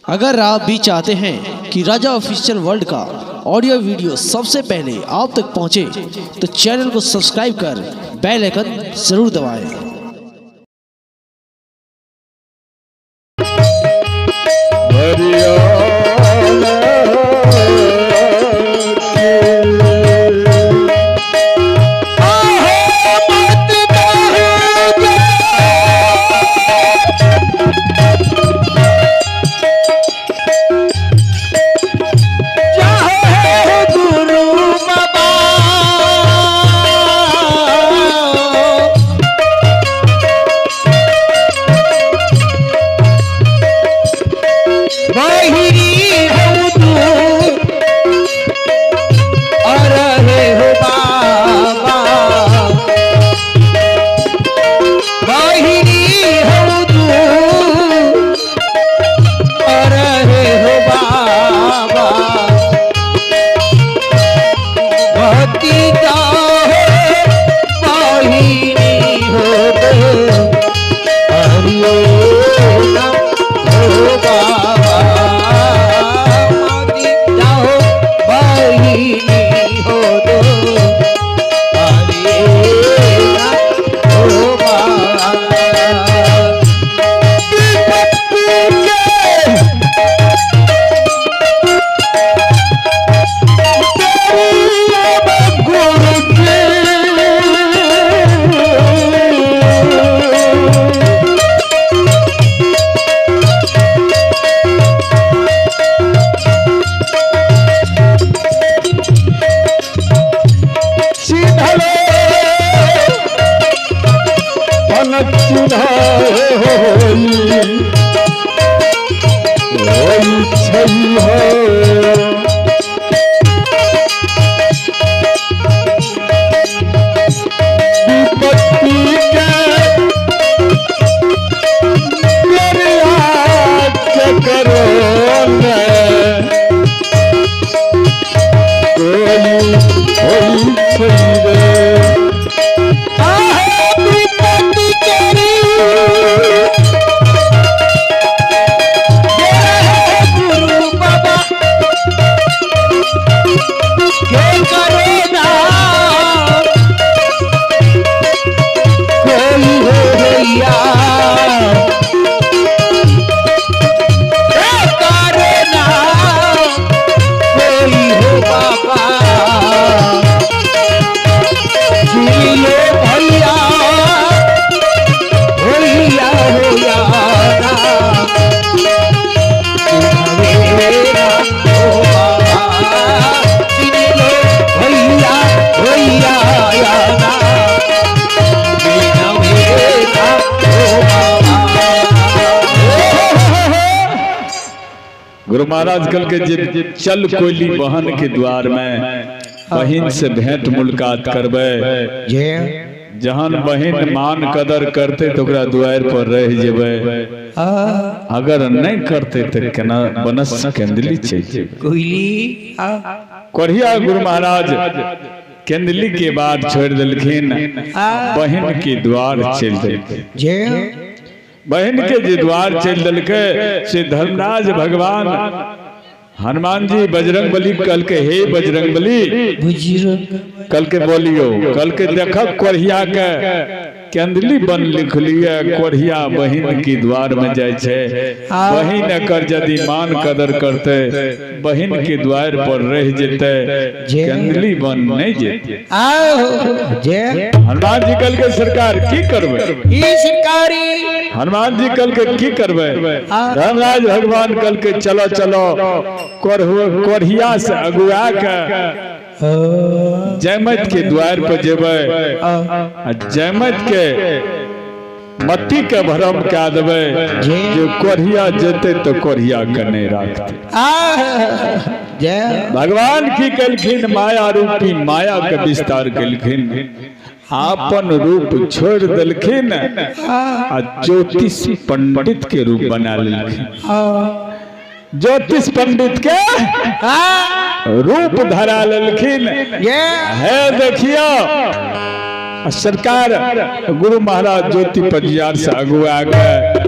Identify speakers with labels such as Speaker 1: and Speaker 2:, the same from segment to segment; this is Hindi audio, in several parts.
Speaker 1: अगर आप भी चाहते हैं कि राजा ऑफिशियल वर्ल्ड का ऑडियो वीडियो सबसे पहले आप तक पहुंचे, तो चैनल को सब्सक्राइब कर बेल आइकन जरूर दबाएं।
Speaker 2: गुरु महाराज कल के चल कोयली बहन के द्वार में बहन से भेंट मुलाकात करबे, जहान बहन मान कदर करते तो द्वार पर रह जेबे, अगर नहीं करते तो केना बनस केंदली चाहिए
Speaker 1: कोयली
Speaker 2: कोरिया। गुरु महाराज केंदली के बाद छोड़ दिलखिन, बहन के द्वार चल दिलखिन। बहन के जे द्वार चल दिलके से धर्मराज भगवान हनुमान जी बजरंग बली कल के हे बजरंग बली कल के बोलियो, कल के देखा कोरिया के केंदली बन लिख लिया कोरिया बहन की द्वार में जाय छे। बहन कर यदि मान कदर करते बहन के द्वार पर रह जेते, केंदली बन नहीं जेते। हनुमान जी कल के सरकार की करबे, हनुमान जी कल के की करबे। धर्मराज भगवान कल के चलो चलो कोरिया से अगुआ के जयमत के द्वार पर जेबे, जयमत के मट्टी के भरम क्या देवे, जो कोरिया जेते तो कोरिया के नहीं रखते। भगवान की कलखिन माया रूपी माया के विस्तार कलखिन, आपन रूप छोड़ दिलखिन आ ज्योतिष पंडित के रूप बना लेलखिन। ज्योतिष पंडित के रूप धरा लेलखिन। है देखियो सरकार गुरु महाराज ज्योति पजियार से अगुआ गए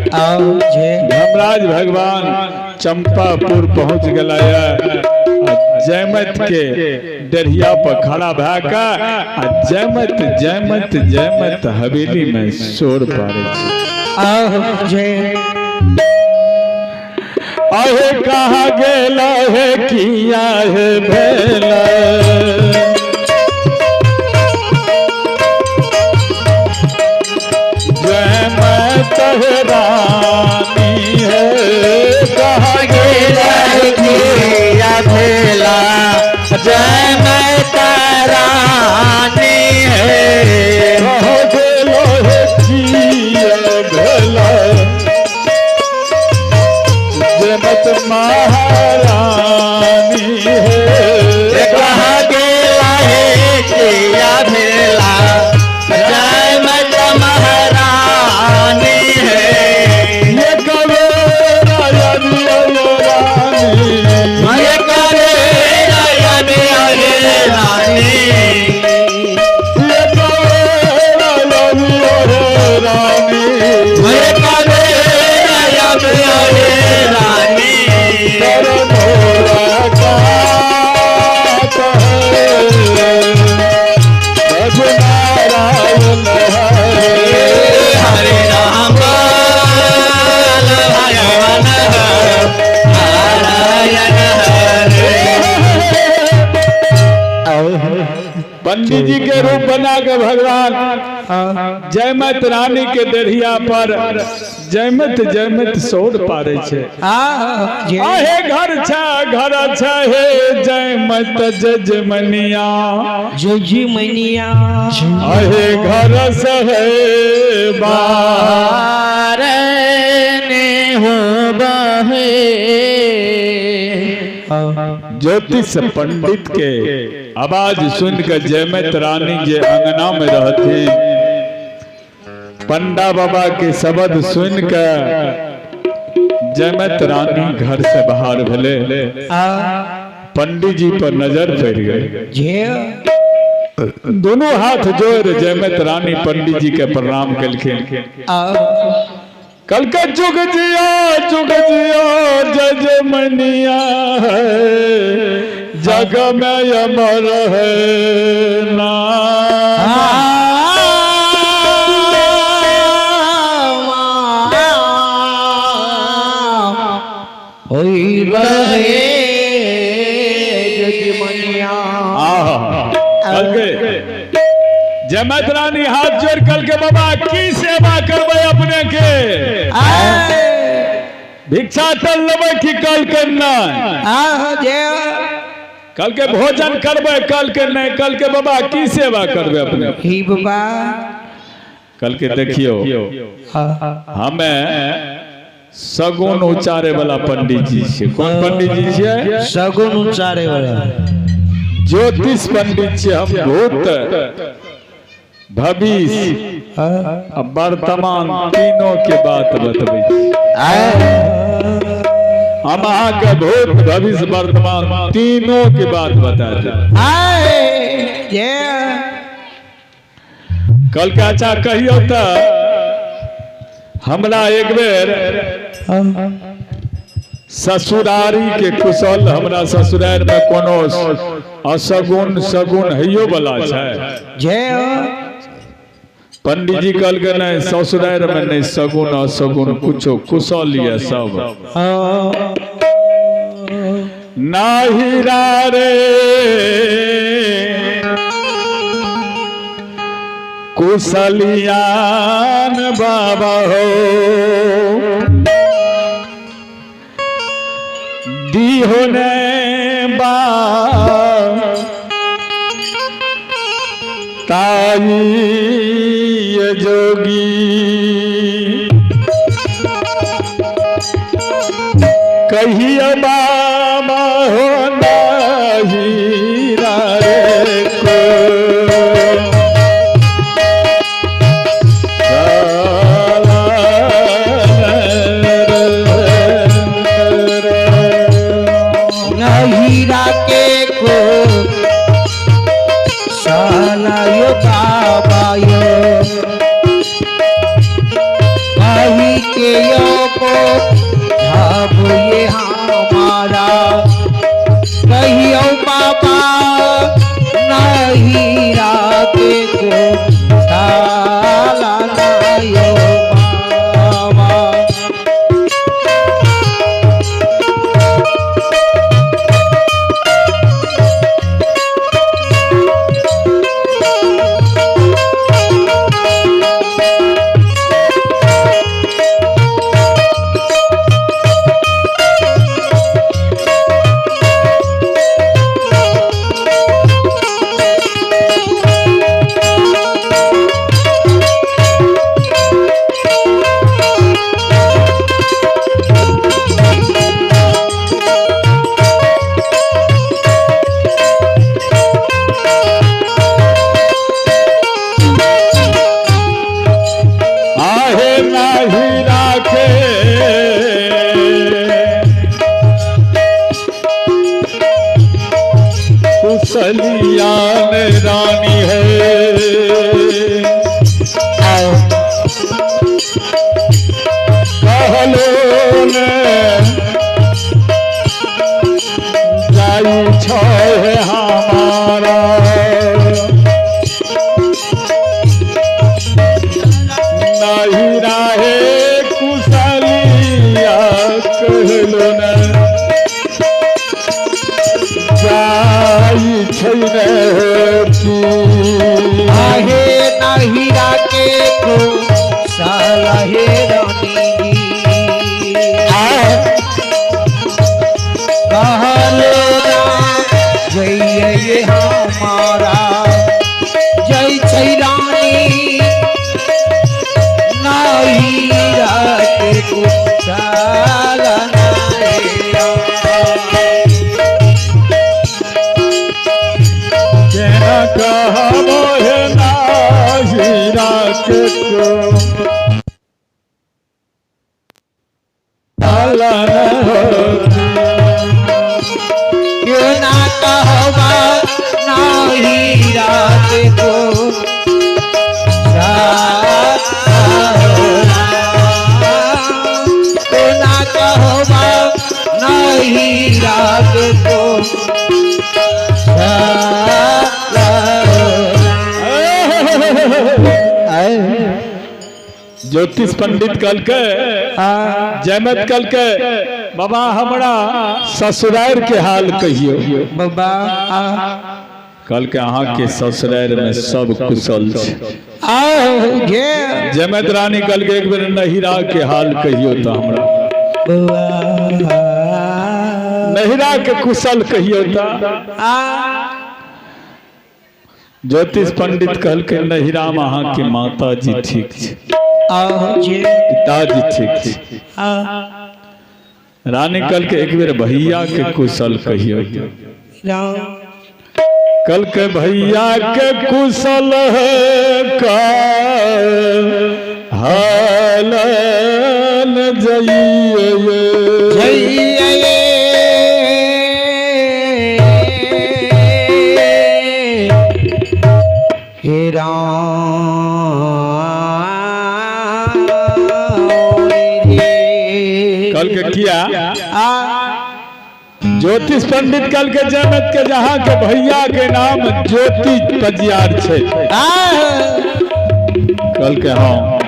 Speaker 2: धर्मराज भगवान चंपापुर पहुंच गया। जयमत के डरिया पर खड़ा भैका जयमत जयमत जयमत हवेली में शोर पारे आहे कहा गेला है किया है भेला जयमत रानी है कहा गेला है किया भेला जयमत रानी है कहा गेला है किया भेला जयमत महारानी है कहा गेला है किया भेला जयमत महारानी है ये करे रानी ये करे रानी रानी ये करे रानी ये करे रानी हरे राम पंडित जी के रूप बना के भगवान जयमत रानी के दरिया पर जयमत जयमत सोड पारे छे आहे घर छा हे जयमत जजमनिया
Speaker 1: जजमनिया
Speaker 2: आहे घर सहे
Speaker 1: बार ने हो बहे
Speaker 2: ज्योतिष पंडित के आवाज सुनकर जयमत रानी जे अंगना में रहती पंडा बाबा के शब्द सुनकर जयमत रानी घर से बाहर भले पंडित जी पर नजर पड़ गई दोनों हाथ जोड़ जयमत रानी पंडित जी के प्रणाम कलखिन कल का जुग जिया जजमनिया जग में अमर है ना जयमत रानी हाथ जोड़ कल के बाबा की सेवा करबे अपने के भिक्षा तल लेबै कि कल के नहीं कल के भोजन करबे कल के नहीं कल के बाबा की सेवा करबे अपने
Speaker 1: ही बाबा
Speaker 2: कल के देखियो हमें सगुन उचारे वाला पंडित जी से कौन पंडित जी से
Speaker 1: सगुन उचारे वाला
Speaker 2: ज्योतिष पंडित से हम भूत भविष्य वर्तमान तीनों के बात बतबै हम के भूत भविष्य वर्तमान तीनों के बात बताते कल का अच्छा कहियो तो हमरा एक बेर ससुरारी के कुशल हमरा ससुरार में कोनो असगुन सगुन हइयो वाला छै पंडित जी कल के नहीं ससुरार में नहीं सगुन असगुन कुछो कुशल ये सब नाहिरा रे कुशलियान बाबा हो दीहो ने बा ताई जोगी कहिया बाबा हो नहीं रे को
Speaker 1: हीरा के को साला यो बाबा
Speaker 2: कलियान रानी है। कहलो ने जाई छे हमारा नहीं रहे कुशलिया। कहलो ने जाई छे की
Speaker 3: आहे नहीं राके को साला हे रानी कहलो ना जय ये हमारा जय छई रानी नहीं राके को साला
Speaker 2: कहबो है नाही राके को
Speaker 3: क्यों ना कहबा नहीं राके को क्यों ना कहबा नहीं राके को
Speaker 2: ज्योतिष पंडित कल के जयमत कल के बाबा हमरा ससुरार के हाल कहियो।
Speaker 3: बाबा
Speaker 2: कल के अहाँ के ससुरार में सब कुशल
Speaker 3: जे
Speaker 2: जयमत रानी कल के एक बेर नहिरा के हाल कहियो तो हमरा नहिरा के कुशल कहियो तो। ज्योतिष पंडित कल के नहिरा में अहाँ के माता जी ठीक छे पिताजी ठीक छे। रानी कल के एक बेर भैया के कुशल कहियो। कल के भैया के कुशल का हाल कल के किया ज्योतिष पंडित कल के जयमत के जहाँ के भैया के नाम ज्योति पजियार छे। कल के हाँ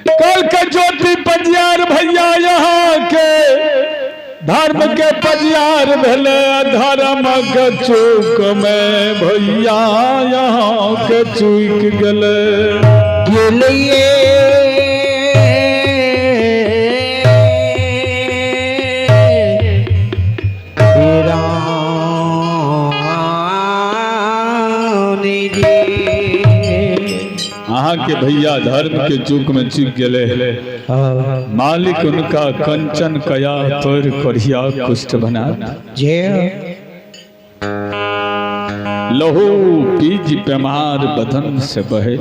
Speaker 2: कल के ज्योति पजियार भैया यहाँ के धर्म के पजियार भेले धर्म के चूक में भैया यहाँ के चूक गले। अहाँ के भैया धर्म के चूक में चूक गले मालिक उनका कंचन कया पर करिया कुष्ठ बना लहू पीज पेमार बदन से बहे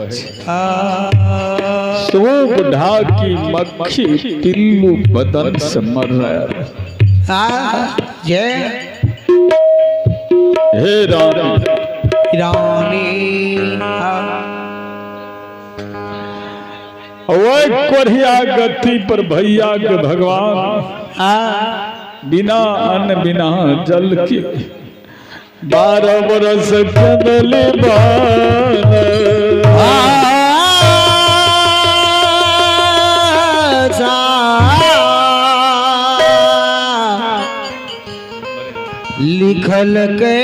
Speaker 2: सोग ढाकी मक्खी पिल्लू बदन से मर रहा हे रानी कोरिया गति पर भैया के भगवान बिना अन्न बिना जल के 12 बरस कदली
Speaker 3: लिखल के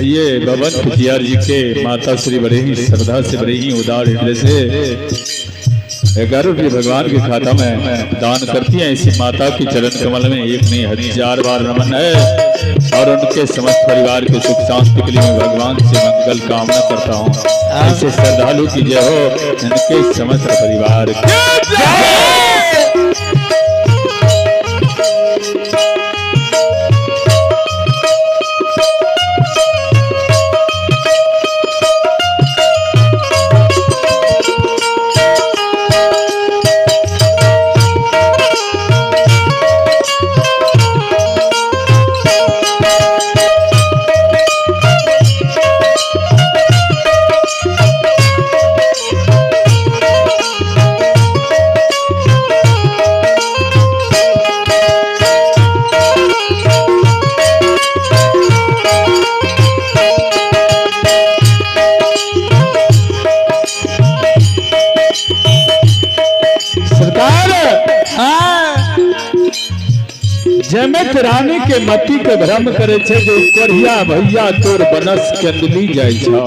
Speaker 2: ये भवन कुटियार जी के माता श्री बड़े ही श्रद्धा से बड़े ही उदार हृदय से 11 रुपये भगवान के खाता में दान करती हैं। इसी माता की चरण कमल में एक नहीं 1000 बार नमन है और उनके समस्त परिवार के सुख शांति के लिए मैं भगवान से मंगल कामना करता हूँ। ऐसे श्रद्धालु की जय हो, इनके समस्त परिवार जमत रानी के मती के भ्रम करे छे जो कोरिया भैया तोर बनस कंदली जाय छो।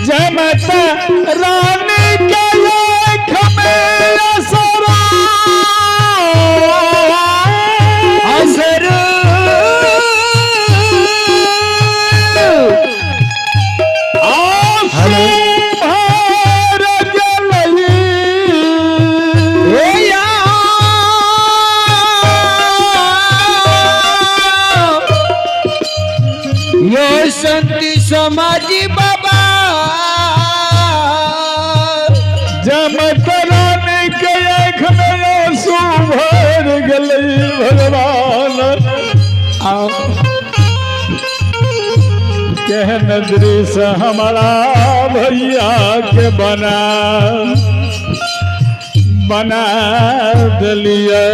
Speaker 2: जमत रानी के लेख में असरा
Speaker 3: संति समाजी बाबा
Speaker 2: जमत रानी के आँख में आंसू भर गई भगवान कहन दृश्य हमारा भैया के बना दिलिए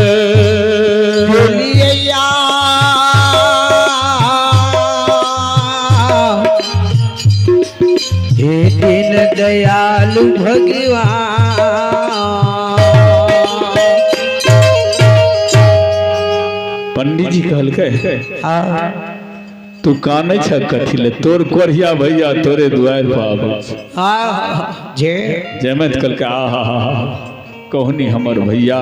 Speaker 3: दिन दयालु भगवान
Speaker 2: पंडित जी कहल के तू काने छ कथी ले तोर कोरिया भैया तोरे दुआर पर आवे जयमत कल के कहनी हमर भैया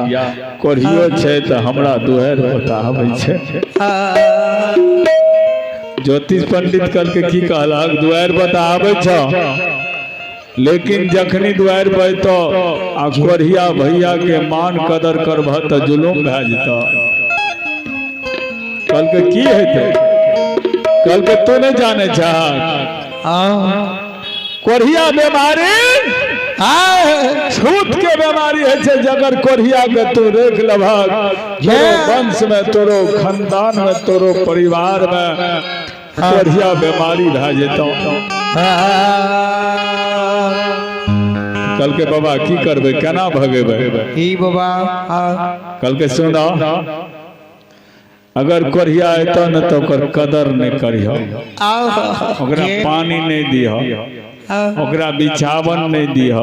Speaker 2: कोरियो छै त हमरा दुआर पर आवे छै। ज्योतिष पंडित कल के की कहला दुआर पर आवे छ लेकिन जखनी द्वार पर तो आ कोरिया भैया के मान कदर करबह तो जुलूम भए जेता। कल के की हेते, कल के तू नहीं जाने चाह। कोरिया बीमारी छूत के बीमारी है छे, जगर कोरिया के तू देख लभाग तोरो वंश में, तोरो खानदान में, तोरो परिवार में कोरिया बीमारी भए जेतो। कल के बाबा की करबे, केना भगेबे
Speaker 3: ई बाबा।
Speaker 2: कल के सुना, अगर कोरिया अयतो न तो ओकर कदर नहीं करियो, ओकरा पानी नहीं दियो, ओकरा बिछावन नहीं दियो,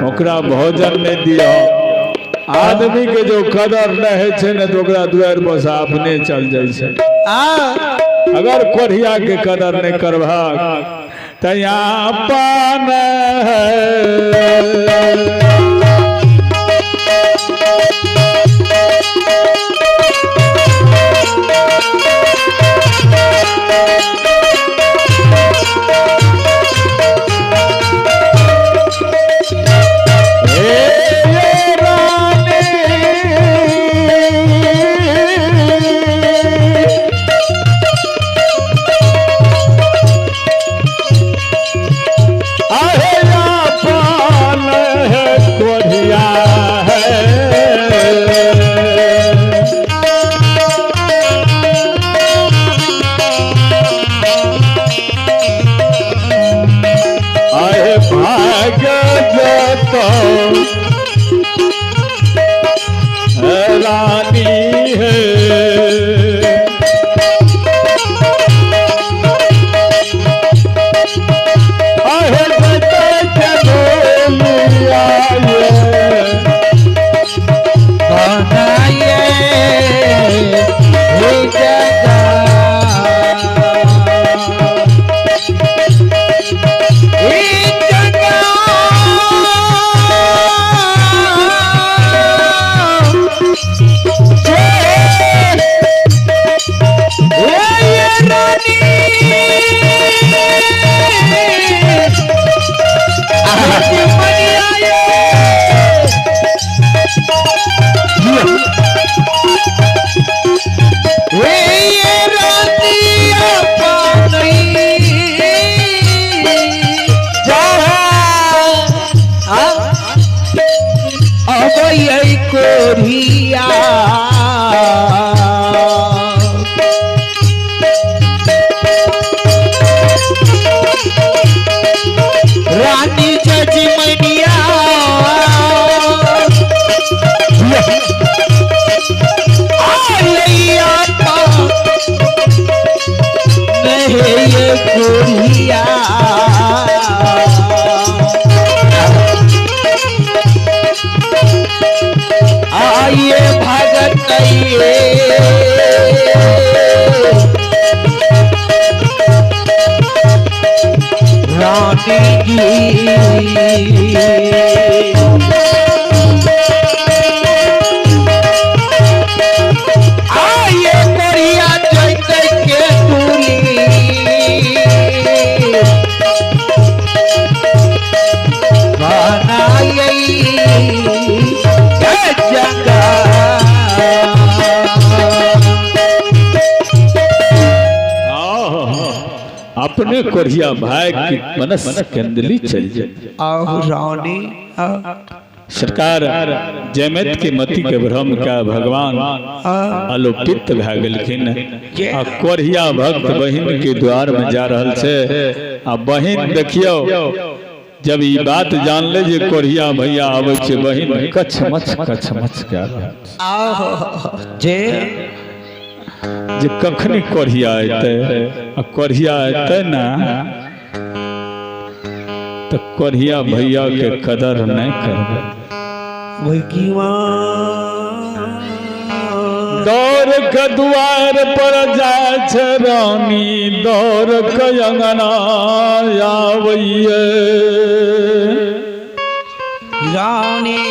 Speaker 2: ओकरा भोजन नहीं दियो। आदमी के जो कदर नहीं है छे न तो ओकरा द्वार पर अपने चल जाय छे। अगर कोरिया के कदर नहीं करबा तो यहाँ पान रानी है।
Speaker 3: कोरिया रानी जजमनिया नहीं ये कोरिया आइए भगत रानी जी आइए कोरिया जैते के दूरी बनाई
Speaker 2: अपने कोरिया भाई की मनस कंदली चल जाए।
Speaker 3: रानी
Speaker 2: सरकार जयमत के मति के भ्रम का भगवान अलोपित भए गेलखिन। आ कोरिया भक्त बहिन के द्वार में जा रहल छे। आ बहिन देखियो, जब ये बात जान ले जे कोरिया भैया आवे छे, बहिन कछमच क्या जे कखनी कोरिया अयते, कोरिया अयते ना तो कोरिया भैया के कदर नहीं करबे। दौड़ के द्वार पर जाय छे रानी, दौड़ के अंगना आविए
Speaker 3: रानी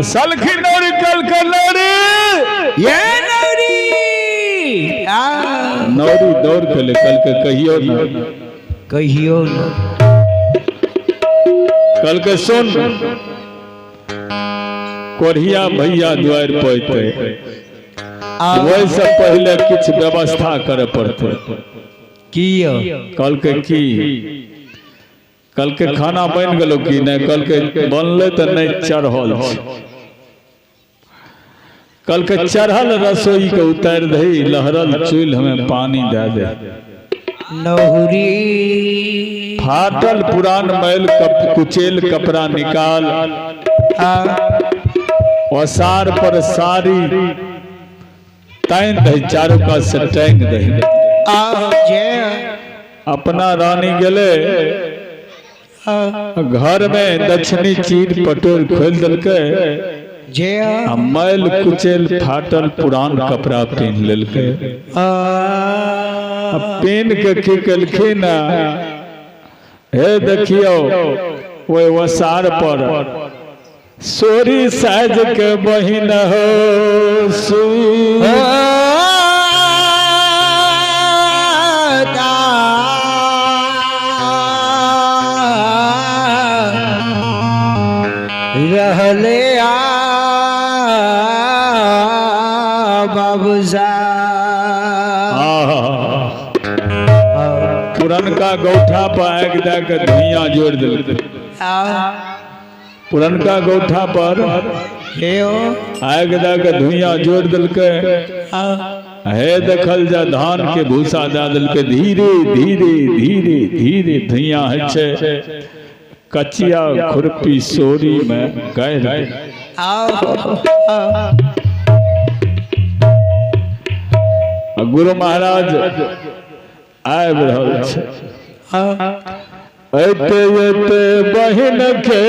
Speaker 2: सलखी नौरी कल कर नौरी,
Speaker 3: ये नौरी
Speaker 2: नौरी दौड़ के ले कल के कहियो ना
Speaker 3: कहियो न
Speaker 2: कल के सुन कोढ़िया भैया द्वार पहुंचते वैसे पहले कुछ व्यवस्था करे पड़ते
Speaker 3: कियो
Speaker 2: कल के की कल के खाना बन गलो कि नहीं कल के बनले तो नहीं चढ़ल कल के चढ़ल रसोई के उतार दही लहरल चूल्ह में पानी दे दे
Speaker 3: नहुरी
Speaker 2: फाटल पुरान मैल कुचेल कपड़ा निकाल औसार पर सारी तैन दही चारों का से टैंक दही अपना रानी गले घर में दक्षिणी चीर पटोल खोल दलके मैल कुचेल फाटल पुरान कपड़ा पहन लेलके पहन के की कलखिन हे देखियो वो वसार पर सोरी साज के बहिन हो सुई
Speaker 3: रहले बाबूजा
Speaker 2: पुरनका गौठा पर आग दे के धुइयां जोड़ दिल पुरनका गौठा पर आग दे के धुइयां जोड़ दिलके हे देखल जा धान के भूसा दे दिलके धीरे धीरे धीरे धीरे धुइयां है छे कचिया खुरपी सोरी में गए गुरु महाराज आब रहल छे एते एते बहिन के